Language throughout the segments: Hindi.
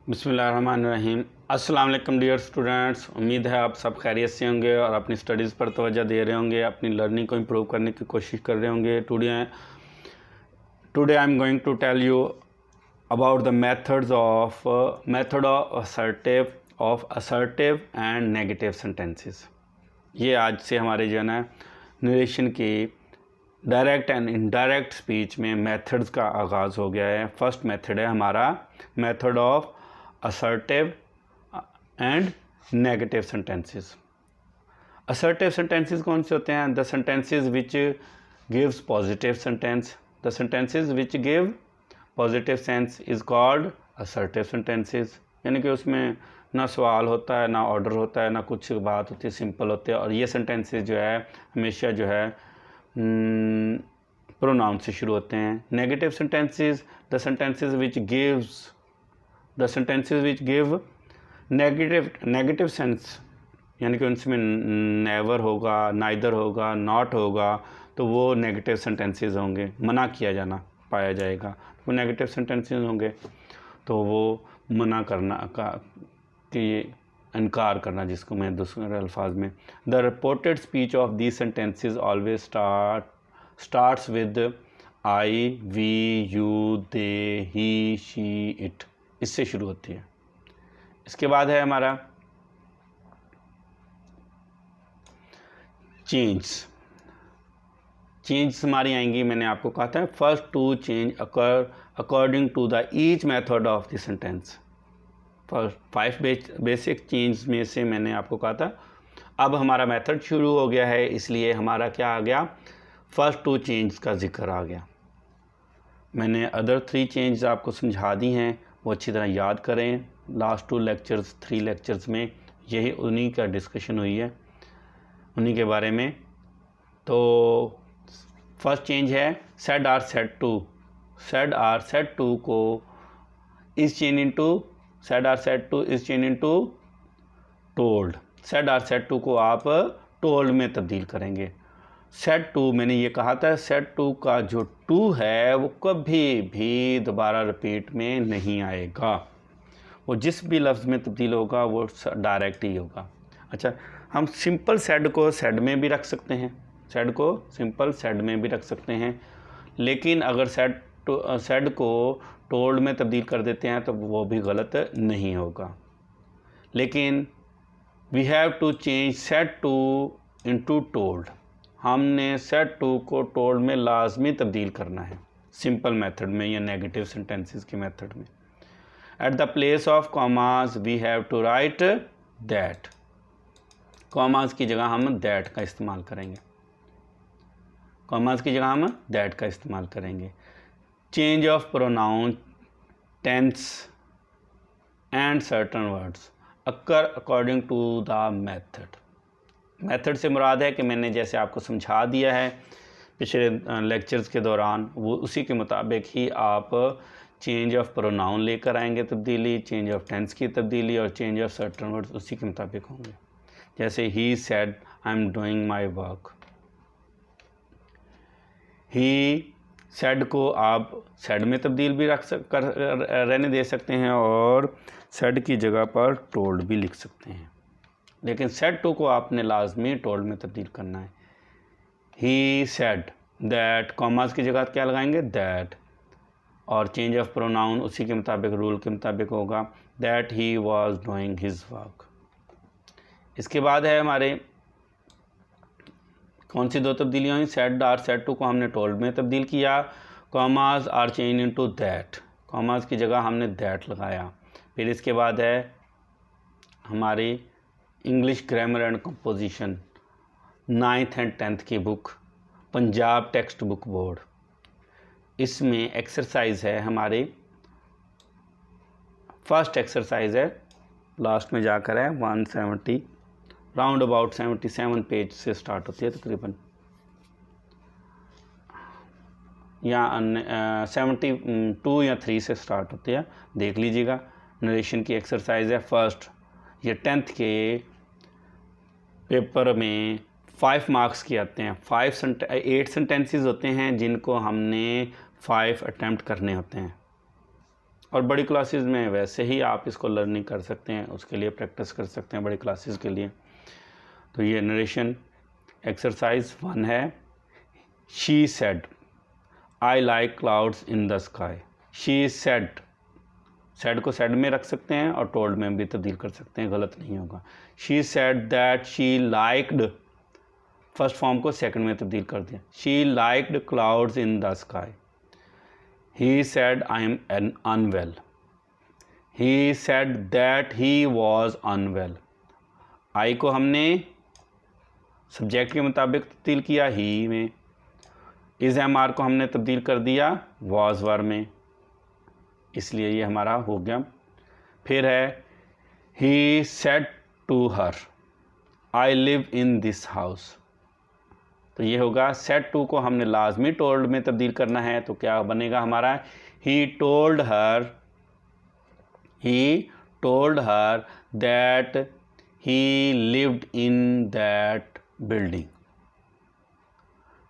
बिस्मिल्लाहिर्रहमानिर्रहीम। अस्सलाम वालेकुम डियर स्टूडेंट्स, उम्मीद है आप सब खैरियत से होंगे और अपनी स्टडीज़ पर तवज्जो दे रहे होंगे, अपनी लर्निंग को इम्प्रूव करने की कोशिश कर रहे होंगे। Today I am going to tell you about the method of assertive and negative sentences. ये आज से हमारे जो है ना नरेशन की डायरेक्ट एंड इनडायरेक्ट स्पीच में मेथड्स का आगाज़ हो गया है। फर्स्ट मेथड है हमारा method of assertive and negative sentences. Assertive sentences कौन से होते हैं? The sentences which gives positive sentence, the sentences which give positive sense is called assertive sentences. यानी कि उसमें ना सवाल होता है, ना ऑर्डर होता है, ना कुछ बात होती है, सिंपल होते हैं। और ये सेंटेंसेस जो है हमेशा जो है प्रोनाउन से शुरू होते हैं। Negative sentences the sentences which give negative sense, यानी कि उनमें नेवर होगा, नाइदर होगा, नॉट होगा, तो वो नेगेटिव सेंटेंसेस होंगे, मना किया जाना पाया जाएगा, वो नेगेटिव सेंटेंसेस होंगे। तो वो मना करना का कि इनकार करना, जिसको मैं दूसरे अल्फाज में the reported speech of these sentences always starts with I, we, you, they, he, she, it, इससे शुरू होती है। इसके बाद है हमारा चेंज हमारी आएंगी। मैंने आपको कहा था first to change occur according to the each method of the sentence. First 5 basic change में से मैंने आपको कहा था। अब हमारा मेथड शुरू हो गया है, इसलिए हमारा क्या आ गया, फर्स्ट 2 चेंज का जिक्र आ गया। मैंने अदर 3 चेंज आपको समझा दी हैं, वो अच्छी तरह याद करें। लास्ट 2 लेक्चर्स 3 लेक्चर्स में यही उन्हीं का डिस्कशन हुई है, उन्हीं के बारे में। तो फर्स्ट चेंज है said are said to. Said are said to को is change into said are said to is change into told. Said are said to को आप टोल्ड में तब्दील करेंगे। सेड टू मैंने ये कहा था, सेड टू का जो टू है वो कभी भी दोबारा रिपीट में नहीं आएगा, वो जिस भी लफ्ज़ में तब्दील होगा वो डायरेक्ट ही होगा। अच्छा, हम सिंपल सेड को सेड में भी रख सकते हैं, सेड को सिंपल सेड में भी रख सकते हैं, लेकिन अगर सेड को टोल्ड में तब्दील कर देते हैं तो वो भी गलत नहीं होगा। लेकिन we have to change said to into told. हमने सेड टू को टोल्ड में लाजमी तब्दील करना है, सिंपल मेथड में या नेगेटिव सेंटेंसेस के मेथड में। At the place of commas we have to write that. Commas की जगह हम दैट का इस्तेमाल करेंगे, कॉमास की जगह हम दैट का इस्तेमाल करेंगे। Change of pronoun, tense and certain words occur according to the method. Method से मुराद है कि मैंने जैसे आपको समझा दिया है पिछले लेक्चर्स के दौरान, वो उसी के मुताबिक ही आप चेंज ऑफ प्रोनाउन लेकर आएंगे तब्दीली, चेंज ऑफ टेंस की तब्दीली और चेंज ऑफ सर्टन वर्ड्स उसी के मुताबिक होंगे। जैसे ही said I am doing my work, he said को आप सेड में तब्दील भी रहने दे सकते हैं और सेड की जगह पर टोल्ड भी लिख सकते हैं, लेकिन सेड टू को आपने लाजमी टोल्ड में तब्दील करना है। ही सेड दैट, कॉमास की जगह क्या लगाएंगे, दैट, और चेंज ऑफ प्रोनाउन उसी के मुताबिक, रूल के मुताबिक होगा, that he was doing his work. इसके बाद है हमारे कौन सी 2 तब्दीलियाँ हुई, सेड आर सेड टू को हमने टोल्ड में तब्दील किया, commas are change into that, commas की जगह हमने दैट लगाया। फिर इसके बाद है हमारी English grammar and composition 9th and 10th की book, Punjab text book board. इसमें एक्सरसाइज है हमारी, फर्स्ट एक्सरसाइज है, लास्ट में जाकर है 170 राउंड अबाउट 77 पेज से स्टार्ट होती है तकरीबन, या 72 या 3 से स्टार्ट होती है, देख लीजिएगा। नरेशन की एक्सरसाइज है फर्स्ट। ये 10th के पेपर में 5 मार्क्स के आते हैं। 8 सेंटेंसेस होते हैं जिनको हमने 5 अटैम्प्ट करने होते हैं, और बड़ी क्लासेस में वैसे ही आप इसको लर्निंग कर सकते हैं, उसके लिए प्रैक्टिस कर सकते हैं बड़ी क्लासेस के लिए। तो ये नरेशन एक्सरसाइज 1 है। She said I like clouds in the sky. She said, said को सेड में रख सकते हैं और टोल्ड में भी तब्दील कर सकते हैं, गलत नहीं होगा। She said that she liked, first form को सेकंड में तब्दील कर दिया। She liked clouds in the sky. He said I am unwell. He said that he was unwell. I को हमने सब्जेक्ट के मुताबिक तब्दील किया ही में, इस एम आर को हमने तब्दील कर दिया वॉज वर में, इसलिए ये हमारा हो गया। फिर है he said to her I live in this house. तो ये होगा सेड टू को हमने लाजमी टोल्ड में तब्दील करना है, तो क्या बनेगा हमारा he told her that he lived in that building.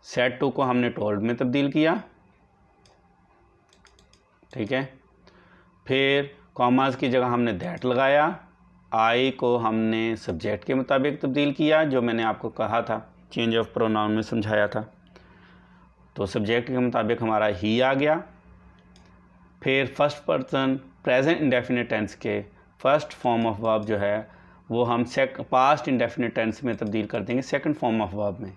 Said to को हमने टोल्ड में तब्दील किया, ठीक है। फिर कॉमास की जगह हमने दैट लगाया, आई को हमने सब्जेक्ट के मुताबिक तब्दील किया, जो मैंने आपको कहा था चेंज ऑफ प्रोनाउन में समझाया था। तो सब्जेक्ट के मुताबिक हमारा ही आ गया। फिर first person present indefinite tense के फर्स्ट फॉर्म ऑफ वर्ब जो है वो हम पास्ट इंडेफिनिट टेंस में तब्दील कर देंगे सेकंड फॉर्म ऑफ वर्ब में।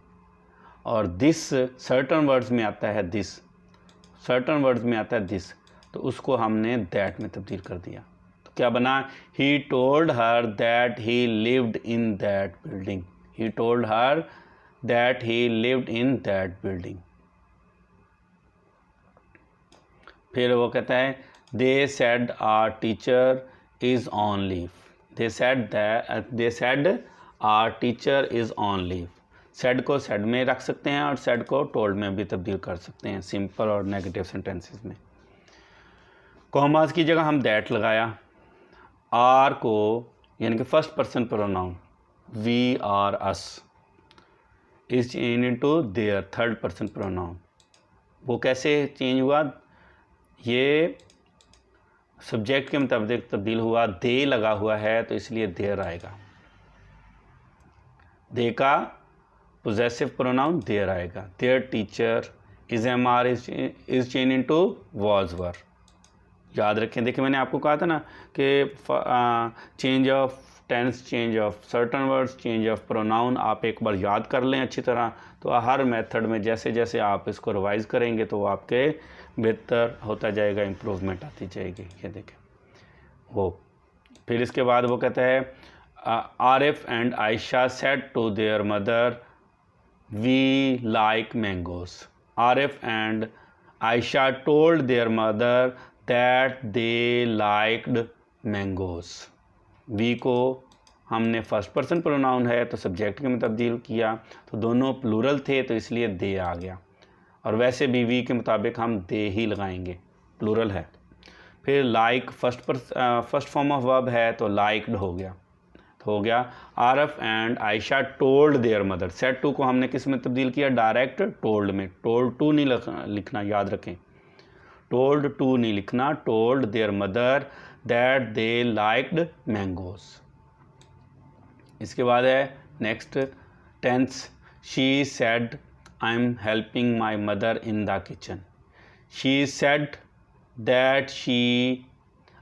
और दिस सर्टन वर्ड्स में आता है दिस, सर्टन वर्ड्स में आता है दिस, तो उसको हमने दैट में तब्दील कर दिया। तो क्या बना, he told her that he lived in that building. He told her that he lived in that building. फिर वो कहता है they said our teacher is on leave. They said our teacher is on leave. Said को सेड में रख सकते हैं और सेड को टोल्ड में भी तब्दील कर सकते हैं सिंपल और नेगेटिव सेंटेंसेस में। कॉमास की जगह हम दैट लगाया, आर को यानी कि first person pronoun we our us is change into their third person pronoun. वो कैसे चेंज हुआ, ये सब्जेक्ट के मुताबिक तब्दील हुआ, दे लगा हुआ है तो इसलिए देयर आएगा। दे का पोजेसिव प्रोनाउन देयर आएगा। Their teacher is am are is change into was were. याद रखें, देखिए मैंने आपको कहा था ना कि change of tense, change of certain words, change of pronoun आप एक बार याद कर लें अच्छी तरह, तो हर मेथड में जैसे जैसे आप इसको रिवाइज करेंगे तो आपके बेहतर होता जाएगा, इम्प्रूवमेंट आती जाएगी। ये देखें वो। फिर इसके बाद वो कहता है Arif and Ayesha said to their mother we like mangoes. Arif and Ayesha told their mother that they liked mangoes. We को हमने फर्स्ट पर्सन प्रोनाउन है तो सब्जेक्ट में तब्दील किया, तो दोनों प्लूरल थे तो इसलिए दे आ गया, और वैसे भी वी के मुताबिक हम दे ही लगाएंगे, प्लूरल है। फिर like first form of verb है तो लाइक्ड हो गया, तो हो गया Arif and Ayesha told their mother. Said to को हमने किस में तब्दील किया, डायरेक्ट टोल्ड में। टोल्ड टू नहीं लिखना, याद रखें, टोल्ड टू नहीं लिखना, told their mother that they liked mangoes. इसके बाद है next tense, she said I am helping my mother in the kitchen. She said that she,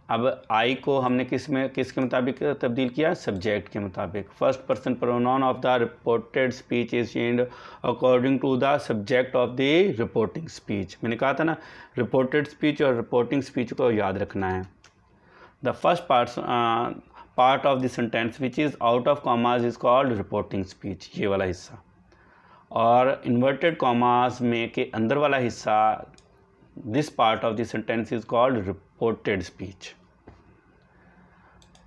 अब आई को हमने किसके मुताबिक तब्दील किया, सब्जेक्ट के मुताबिक। First person pronoun of the reported speech is changed according to the subject of the reporting speech. मैंने कहा था ना, रिपोर्टेड स्पीच और रिपोर्टिंग स्पीच को याद रखना है। The first part of the sentence which is out of commas is called reporting speech, ये वाला हिस्सा, और इन्वर्टेड कॉमास में के अंदर वाला हिस्सा, this part of the sentence is called reported speech.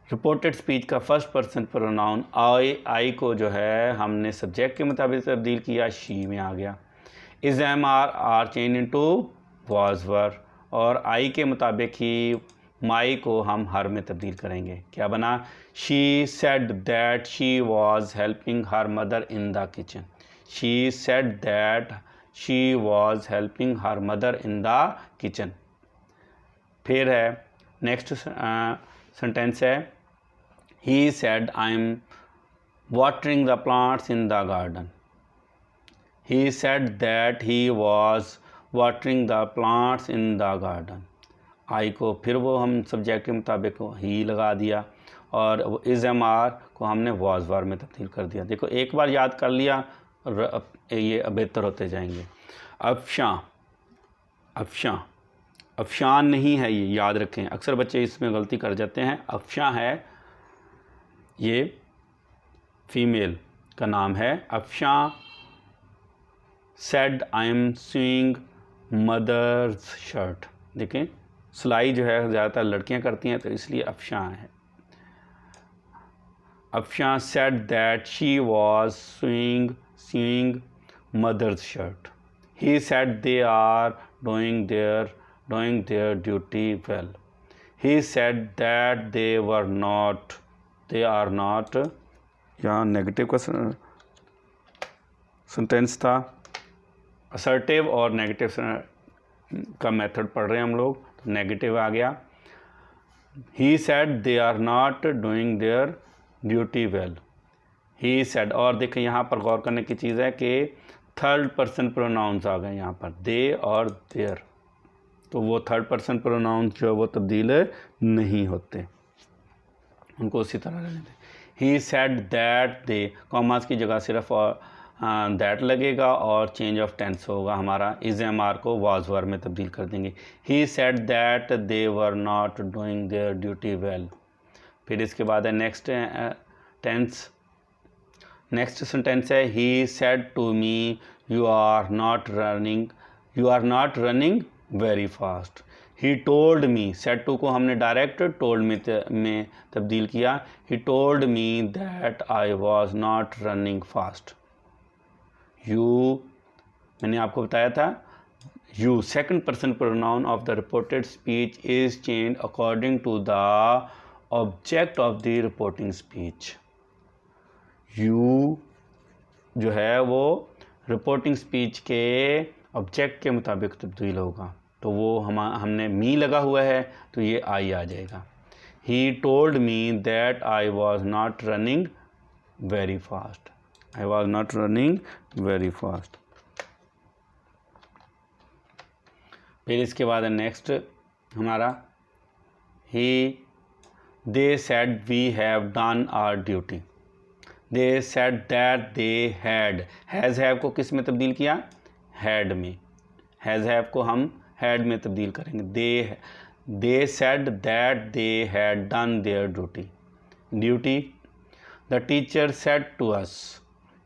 Reported speech का फर्स्ट पर्सन प्रोनाउन आई को जो है हमने सब्जेक्ट के मुताबिक तब्दील किया, शी में आ गया। Is am are change into was were, और आई के मुताबिक ही माई को हम हर में तब्दील करेंगे। क्या बना, she said that she was helping her mother in the kitchen. She said that she was helping her mother in the kitchen. फिर है नेक्स्ट सेंटेंस है he said I M watering the plants in the garden. He said that he was watering the plants in the garden. आई को फिर वो हम सब्जेक्ट के मुताबिक ही लगा दिया और इज़ एम आर को हमने वॉज वार में तब्दील कर दिया। देखो एक बार याद कर लिया ये बेहतर होते जाएंगे। अफशां, अफशां, अफशान नहीं है ये, याद रखें, अक्सर बच्चे इसमें गलती कर जाते हैं। अफशां है ये फीमेल का नाम है। Afshan said I am sewing mother's shirt. देखें सिलाई जो है ज़्यादातर लड़कियां करती हैं तो इसलिए अफशां है। Afshan said that she was sewing mother's shirt. He said they are doing their duty well. He said that they are not, यहाँ नेगेटिव का सेंटेंस था। असर्टिव और नेगेटिव का मेथड पढ़ रहे हैं हम लोग, तो नेगेटिव आ गया। He said they are not doing their duty well. He said, और देखें यहाँ पर गौर करने की चीज़ है कि थर्ड पर्सन प्रोनाउंस आ गए यहाँ पर, दे और देयर, तो वो थर्ड पर्सन प्रोनाउंस जो है वो तब्दील नहीं होते, उनको उसी तरह रहने दें। ही सेड दैट दे, कॉमास की जगह सिर्फ दैट लगेगा और चेंज ऑफ टेंस होगा हमारा, इज एम आर को वाज वर में तब्दील कर देंगे। He said that they were not doing their duty well. फिर इसके बाद है नेक्स्ट सेंटेंस है he said to me you are not running very fast. He told me, said to को हमने डायरेक्ट टोल्ड में तब्दील किया। He told me that I was not running fast. You, मैंने आपको बताया था you second person pronoun of the reported speech is change according to the object of the reporting speech. You जो है वो रिपोर्टिंग स्पीच के ऑब्जेक्ट के मुताबिक तब्दील होगा, तो वो हमने मी लगा हुआ है तो ये आई आ जाएगा। He told me that I was not running very fast. I was not running very fast. फिर इसके बाद नेक्स्ट हमारा they said we have done our duty. They said that they has have को किस में तब्दील किया, हैड में। हैज़ हैव को हम हैड में तब्दील करेंगे। They said that they had done their duty. The teacher said to us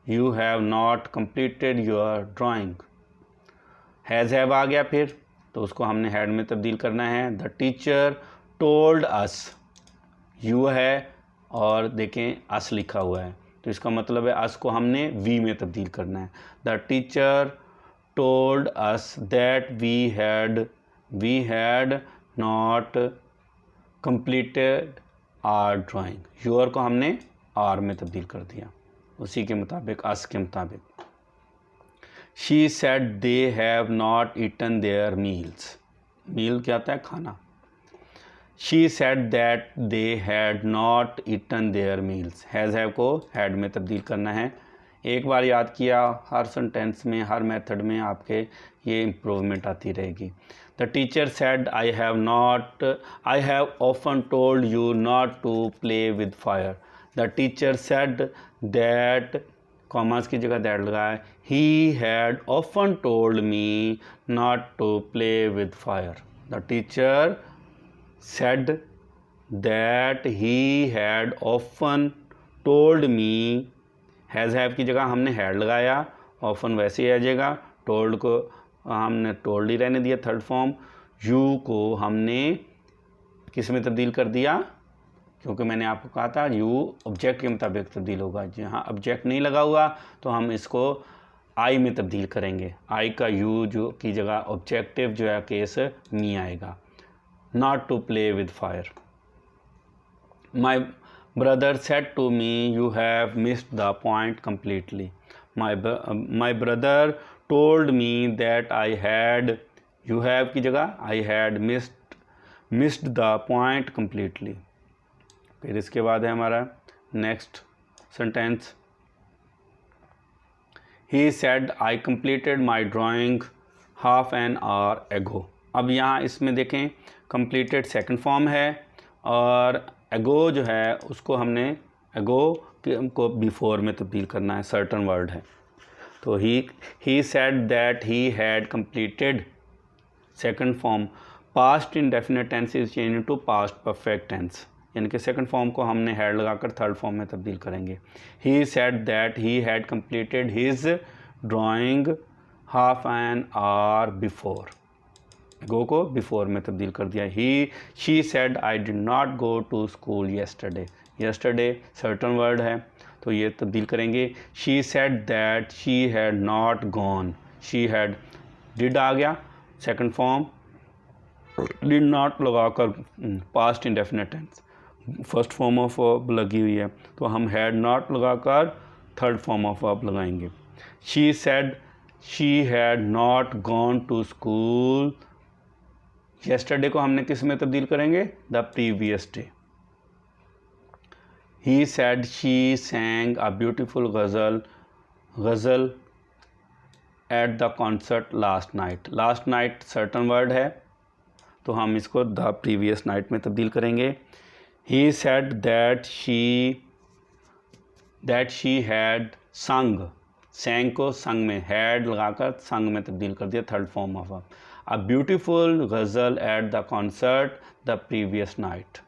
you have not completed your drawing. Has have आ गया फिर, तो उसको हमने हैड में तब्दील करना है। The teacher told us, you है और देखें अस लिखा हुआ है, तो इसका मतलब है अस को हमने वी में तब्दील करना है। The teacher told us that we had not completed our drawing। your को हमने आर में तब्दील कर दिया उसी के मुताबिक, अस के मुताबिक। she said they have not eaten their meals। मील क्या होता है, खाना। she said that they had not eaten their meals। has have को had में तब्दील करना है। एक बार याद किया, हर सेंटेंस में हर मेथड में आपके ये इम्प्रूवमेंट आती रहेगी। The teacher said I have often told you not to play with fire. The teacher said that, commas की जगह दैट लगाया, he had often told me not to play with fire. The teacher said that he had often told me, has have की जगह हमने हैड लगाया, ऑफन वैसे ही आ जाएगा। टोल्ड को हमने टोल्ड ही रहने दिया थर्ड फॉर्म। यू को हमने किस में तब्दील कर दिया, क्योंकि मैंने आपको कहा था यू ऑब्जेक्ट के मुताबिक तब्दील होगा। जहाँ ऑब्जेक्ट नहीं लगा हुआ तो हम इसको आई में तब्दील करेंगे। आई का यू जो की जगह ऑब्जेक्टिव जो है केस मी आएगा। Not to play with fire. My brother said to me you have missed the point completely। my brother told me that I had, you have की जगह I had missed the point completely. फिर इसके बाद है हमारा next sentence, he said I completed my drawing half an our एगो। अब यहाँ इसमें देखें कंप्लीटेड सेकंड फॉर्म है और एगो जो है उसको हमने एगो को बिफोर में तब्दील करना है, सर्टन वर्ड है। तो he said that he had completed second form, past indefinite tense is change to past perfect tense, यानी कि सेकंड फॉर्म को हमने हैड लगाकर थर्ड फॉर्म में तब्दील करेंगे। He said that he had completed his drawing half an hour before, go को बिफोर में तब्दील कर दिया। She said I did not go to school yesterday, yesterday certain word है तो ये तब्दील करेंगे। She said that she had not gone, she had did आ गया सेकंड फॉर्म, डिड नॉट लगाकर past indefinite tense, first form of verb लगी हुई है तो हम हैड नॉट लगाकर थर्ड फॉर्म ऑफ वर्ब लगाएंगे। She said she had not gone to school, yesterday को हमने किस में तब्दील करेंगे, the previous day. He said she sang a beautiful ghazal at the concert last night, last night certain word है तो हम इसको द प्रीवियस नाइट में तब्दील करेंगे। He said that she had संग, सैंग को संग में हैड लगाकर संग में तब्दील कर दिया third form of a beautiful ghazal at the concert the previous night.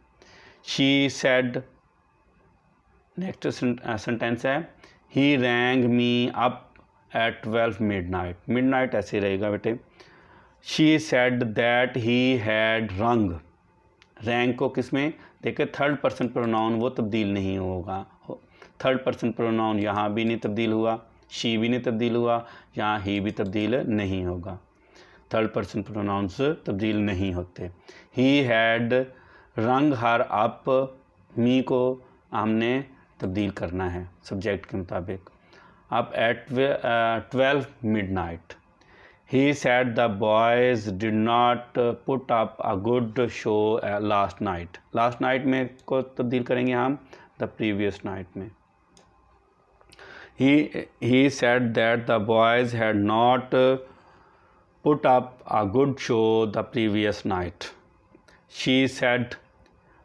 She said, next sentence है, he rang me up at 12 midnight, midnight ऐसे रहेगा बेटे। She said that he had rung, rang को किस में देखिए थर्ड पर्सन प्रोनाउन वो तब्दील नहीं होगा, थर्ड पर्सन प्रोनाउन यहाँ भी नहीं तब्दील हुआ, शी भी नहीं तब्दील हुआ, यहाँ ही भी तब्दील नहीं होगा, थर्ड पर्सन प्रोनाउंस तब्दील नहीं होते। ही हैड रंग हर अप, मी को हमने तब्दील करना है सब्जेक्ट के मुताबिक। अब at 12 midnight, he said the boys did not put up a good show last night, last night में को तब्दील करेंगे हम द प्रीवियस नाइट में। he said that the boys had not put up a good show the previous night. She said,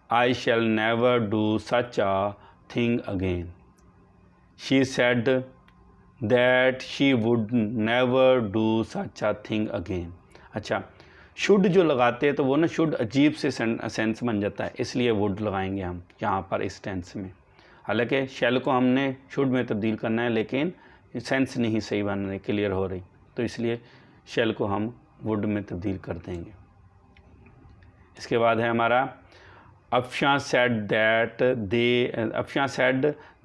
I shall never do such a thing again. She said that she would never do such a thing again. अच्छा, शुड जो लगाते हैं तो वो ना शुड अजीब से सेंस बन जाता है, इसलिए वुड लगाएंगे हम यहाँ पर इस टेंस में। हालांकि शैल को हमने शुड में तब्दील करना है लेकिन सेंस नहीं सही बन रही, क्लियर हो रही, तो इसलिए शैल को हम वुड में तब्दील कर देंगे। इसके बाद है हमारा Afsha said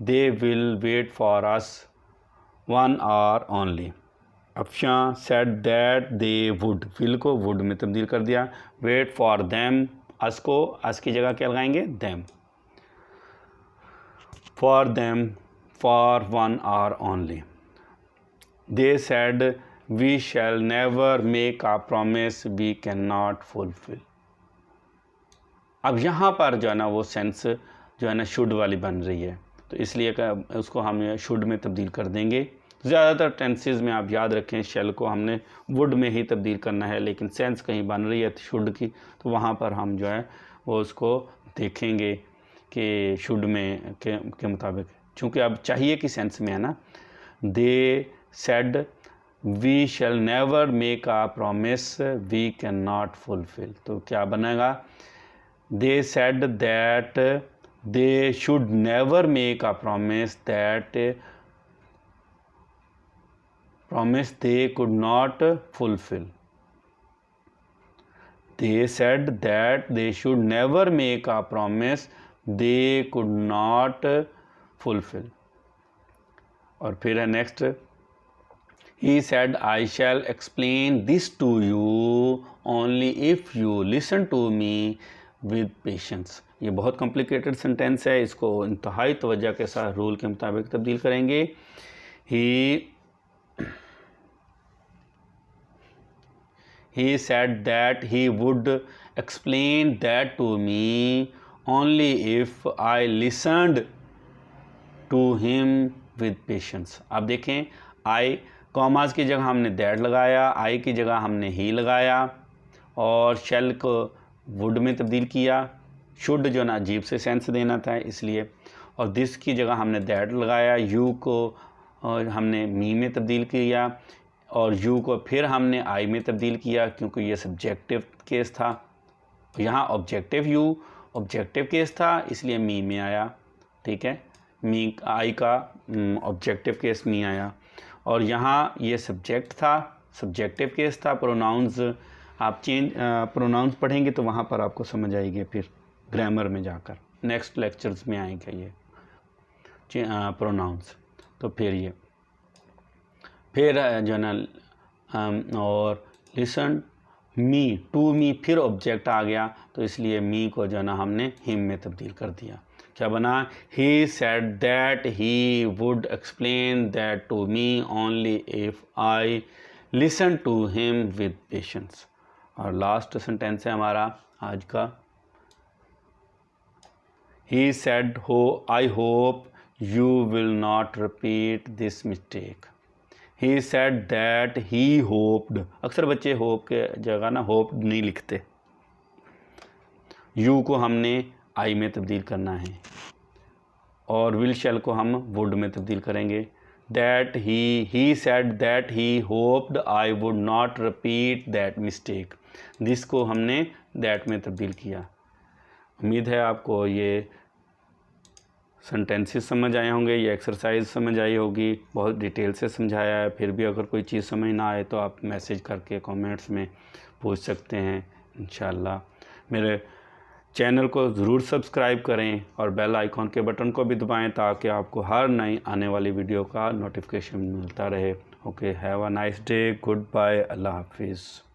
they will wait for us 1 hour only. Afsha said that they would, will को वुड में तब्दील कर दिया। वेट फॉर देम, अस को अस की जगह क्या लगाएंगे, them. For them for 1 hour only. They said we shall never make a promise we can not fulfil. अब यहाँ पर जो है ना वो सेंस जो है ना शुड वाली बन रही है, तो इसलिए उसको हम शुड में तब्दील कर देंगे। ज़्यादातर टेंसेस में आप याद रखें शैल को हमने वुड में ही तब्दील करना है, लेकिन सेंस कहीं बन रही है शुड की तो वहाँ पर हम जो है वो उसको देखेंगे कि शुड में के मुताबिक, चूँकि अब चाहिए कि सेंस में है ना। They said we shall never make a promise we can not fulfil, तो क्या बनेगा, they said that they should never make a promise that promise they could not fulfill. They said that they should never make a promise they could not fulfill. और फिर है next, he said I shall explain this to you only if you listen to me with patience. ये बहुत कॉम्प्लिकेटेड सेंटेंस है, इसको इंतहाई तवज्जो के साथ रूल के मुताबिक तब्दील करेंगे। He said that he would explain that to me only if I listened to him with patience. अब देखें, आई कॉमास की जगह हमने दैट लगाया, आई की जगह हमने ही लगाया, और शेल को वुड में तब्दील किया। शुड जो ना अजीब से सेंस देना था इसलिए, और दिस की जगह हमने दैट लगाया। यू को हमने मी में तब्दील किया, और यू को फिर हमने आई में तब्दील किया क्योंकि ये सब्जेक्टिव केस था। यहाँ ऑब्जेक्टिव यू ऑब्जेक्टिव केस था इसलिए मी में आया। ठीक है, मी आई का ऑब्जेक्टिव केस मी आया, और यहाँ ये सब्जेक्ट था, सब्जेक्टिव केस था। प्रोनाउंस आप प्रोनाउंस पढ़ेंगे तो वहाँ पर आपको समझ आएगी, फिर ग्रामर में जाकर नेक्स्ट लेक्चर्स में आएंगे ये प्रोनाउंस। तो फिर जो ना और लिसन मी टू मी, फिर ऑब्जेक्ट आ गया तो इसलिए मी को जो ना हमने हिम में तब्दील कर दिया। क्या बना? He said that he would explain that to me only if I listen to him with patience. और लास्ट सेंटेंस है हमारा आज का, he said I hope you will not repeat this mistake. He said that he hoped, अक्सर बच्चे होप के जगह ना होप्ड नहीं लिखते, यू को हमने आई में तब्दील करना है, और विल शैल को हम वुड में तब्दील करेंगे। That he said that he hoped I would not repeat that mistake, this को हमने दैट में तब्दील किया। उम्मीद है आपको ये सेंटेंसेस समझ आए होंगे, ये एक्सरसाइज समझ आई होगी, बहुत डिटेल से समझाया है। फिर भी अगर कोई चीज़ समझ ना आए तो आप मैसेज करके कमेंट्स में पूछ सकते हैं इंशाल्लाह। मेरे चैनल को ज़रूर सब्सक्राइब करें और बेल आइकॉन के बटन को भी दबाएं ताकि आपको हर नई आने वाली वीडियो का नोटिफिकेशन मिलता रहे। Okay, have a nice day, goodbye, अल्लाह हाफिज़।